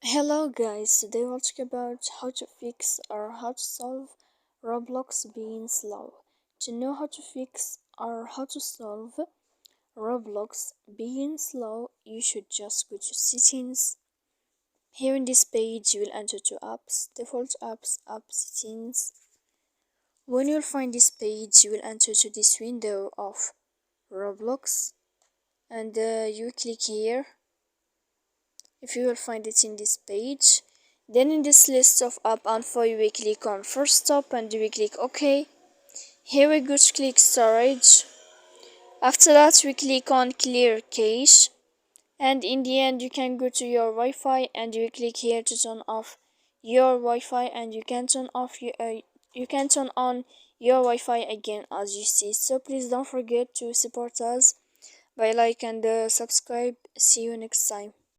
Hello guys, today we'll talk about how to fix or how to solve Roblox being slow. To know how to fix or how to solve Roblox being slow, you should just go to settings. Here in this page, you will enter to apps, default apps, app settings. When you'll find this page, you will enter to this window of Roblox and you click here. If you will find it in this page, then in this list of app info you will click on first stop and you will click OK. Here we go to click storage. After that we click on clear cache, and in the end you can go to your Wi-Fi and you will click here to turn off your Wi-Fi, and you can turn on your Wi-Fi again as you see. So please don't forget to support us by like and subscribe. See you next time.